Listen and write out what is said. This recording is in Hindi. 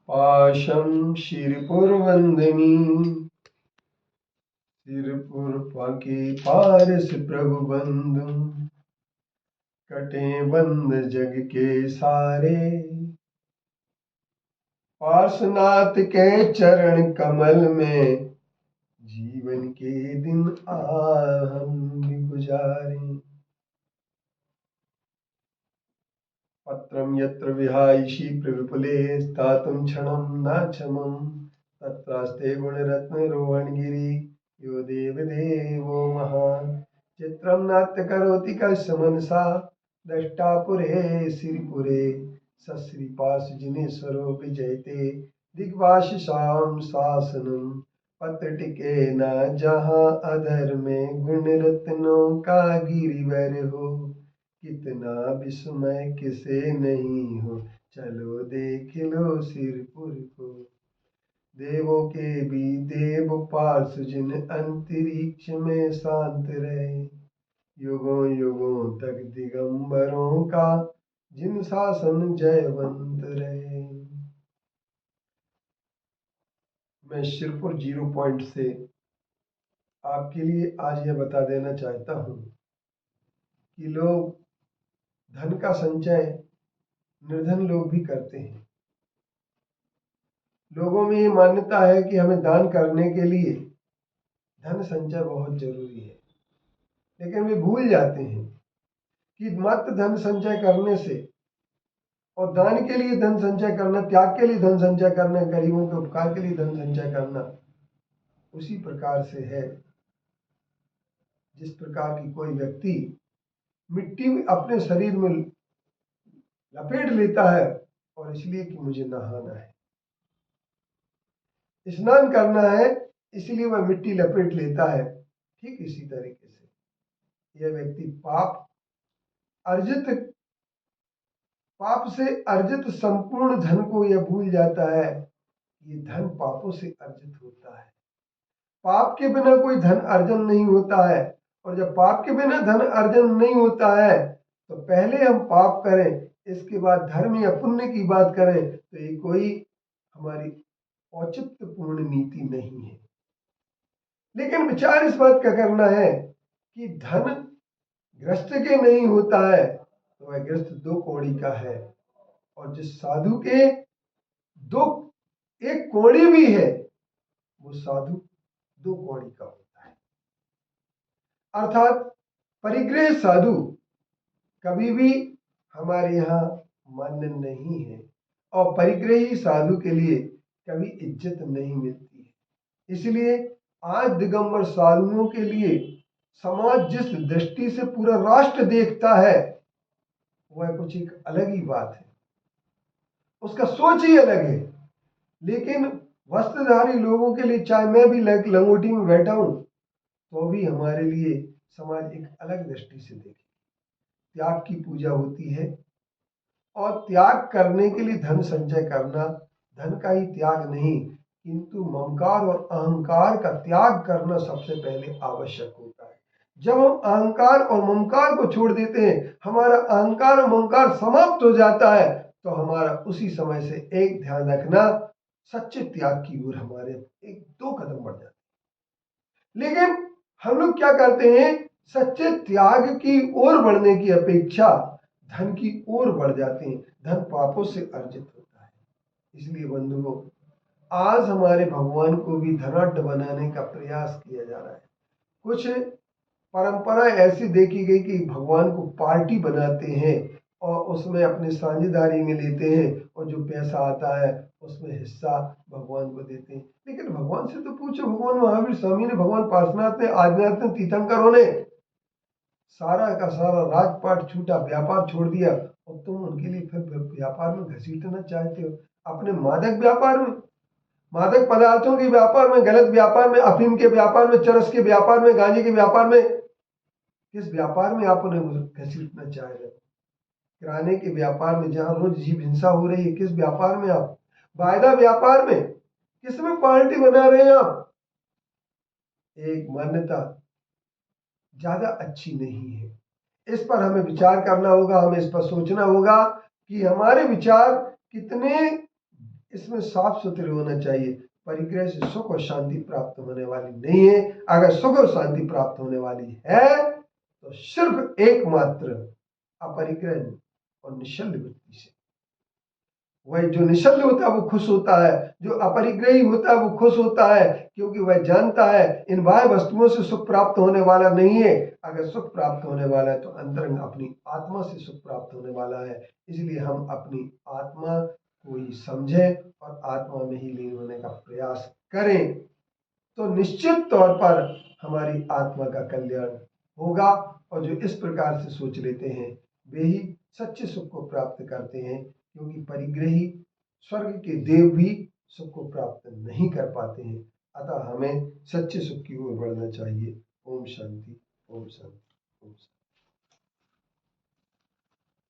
पाशं शिरपुरवंदिनी सिरपुर पाके पारस प्रभु बंधु कटे बंद जग के सारे। पार्श्वनाथ के चरण कमल में जीवन के दिन हम गुजारे। पत्रम यत्र विहायिषि प्रविपुले स्थातुं क्षणं न क्षमं तत्रास्ते गुणरत्न रोहणगिरि यो देवदेवो महान्। चित्रं नाट्य करोति कस्य मनसा दृष्टा पुरे सिरिपुरे सश्रीपाश जिनेश्वरो विजयते दिग्वासिषां शासनम्। पत्र टिके न जहाँ अधर में गुण रत्नों का गिरिवर हो। कितना विस्मय किसे नहीं हो चलो देख लो सिरपुर को। देवों के भी देव पार्श जिन अंतरिक्ष में शांत रहे। युगों युगों तक दिगंबरों का जिन शासन जयवंत रहे। मैं सिरपुर 0 पॉइंट से आपके लिए आज यह बता देना चाहता हूँ कि लोग धन का संचय निर्धन लोग भी करते हैं। लोगों में ये मान्यता है कि हमें दान करने के लिए धन संचय बहुत जरूरी है, लेकिन वे भूल जाते हैं कि मात्र धन संचय करने से और दान के लिए धन संचय करना, त्याग के लिए धन संचय करना, गरीबों के उपकार के लिए धन संचय करना उसी प्रकार से है जिस प्रकार की कोई व्यक्ति मिट्टी में अपने शरीर में लपेट लेता है और इसलिए कि मुझे नहाना है, स्नान करना है, इसलिए वह मिट्टी लपेट लेता है। ठीक इसी तरीके से यह व्यक्ति पाप से अर्जित संपूर्ण धन को यह भूल जाता है। ये धन पापों से अर्जित होता है। पाप के बिना कोई धन अर्जन नहीं होता है, और जब पाप के बिना धन अर्जन नहीं होता है तो पहले हम पाप करें, इसके बाद धर्म या पुण्य की बात करें तो ये कोई हमारी औचित्यपूर्ण नीति नहीं है। लेकिन विचार इस बात का करना है कि धन ग्रस्त के नहीं होता है तो वह ग्रस्त 2 कौड़ी का है, और जिस साधु के 1 कौड़ी भी है वो साधु 2 कौड़ी का होता है। अर्थात परिग्रह साधु कभी भी हमारे यहाँ मान्य नहीं है, और परिग्रही साधु के लिए कभी इज्जत नहीं मिलती है। इसलिए आज दिगंबर साधुओं के लिए समाज जिस दृष्टि से पूरा राष्ट्र देखता है वह कुछ एक अलग ही बात है, उसका सोच ही अलग है। लेकिन वस्त्रधारी लोगों के लिए, चाहे मैं भी लंगोटी में बैठा हूं, तो भी हमारे लिए समाज एक अलग दृष्टि से देखे। त्याग की पूजा होती है, और त्याग करने के लिए धन संचय करना, धन का ही त्याग नहीं किंतु ममकार और अहंकार का त्याग करना सबसे पहले आवश्यक होता है। जब हम अहंकार और ममकार को छोड़ देते हैं, हमारा अहंकार और ममकार समाप्त हो जाता है, तो हमारा उसी समय से एक ध्यान रखना, सच्चे त्याग की ओर हमारे 1-2 कदम बढ़ जाते हैं। लेकिन हम लोग क्या करते हैं, सच्चे त्याग की ओर बढ़ने की अपेक्षा धन की ओर बढ़ जाते हैं। धन पापों से अर्जित होता है। इसलिए बंधुओं, आज हमारे भगवान को भी धनाढ्य बनाने का प्रयास किया जा रहा है। कुछ परंपरा ऐसी देखी गई कि भगवान को पार्टी बनाते हैं और उसमें अपने साझेदारी में लेते हैं, और जो पैसा आता है उसमें हिस्सा भगवान को देते हैं। लेकिन भगवान से तो पूछो, भगवान महावीर स्वामी ने, भगवान पार्श्वनाथ ने, आदिनाथ ने, तीर्थंकरों ने सारा का सारा राजपाट छूटा, व्यापार छोड़ दिया, और तुम उनके लिए फिर व्यापार में घसीटना चाहते हो। अपने मादक व्यापार में, मादक पदार्थों के व्यापार में, गलत व्यापार में, अफीम के व्यापार में, चरस के व्यापार में, गांजे के व्यापार में, किस व्यापार में आप उन्हें घसीटना चाह रहे हो? किराने के व्यापार में जहां रोज जीव हिंसा हो रही है, किस व्यापार में आप? वायदा व्यापार में किसमें पार्टी बना रहे हैं आप? एक मान्यता ज्यादा अच्छी नहीं है। इस पर हमें विचार करना होगा, हमें इस पर सोचना होगा कि हमारे विचार कितने इसमें साफ सुथरे होना चाहिए। परिग्रह से सुख और शांति प्राप्त होने वाली नहीं है। अगर सुख और शांति प्राप्त होने वाली है तो सिर्फ एकमात्र अपरिग्रह और निश्चल वृत्ति से। वह जो निश्चल होता है वो खुश होता है, जो अपरिग्रही होता है वो खुश होता है, क्योंकि वह जानता है इन बाह्य वस्तुओं से सुख प्राप्त होने वाला नहीं है। अगर सुख प्राप्त होने वाला है तो अंतरंग अपनी आत्मा से सुख प्राप्त होने वाला है। इसलिए हम अपनी आत्मा को ही समझें और आत्मा में ही लीन होने का प्रयास करें, तो निश्चित तौर पर हमारी आत्मा का कल्याण होगा। और जो इस प्रकार से सोच लेते हैं वे ही सच्चे सुख को प्राप्त करते हैं, क्योंकि परिग्रही स्वर्ग के देव भी सुख को प्राप्त नहीं कर पाते हैं। अतः हमें सच्चे सुख की ओर बढ़ना चाहिए। ओम शांति, ओम शांति, ओम शांति।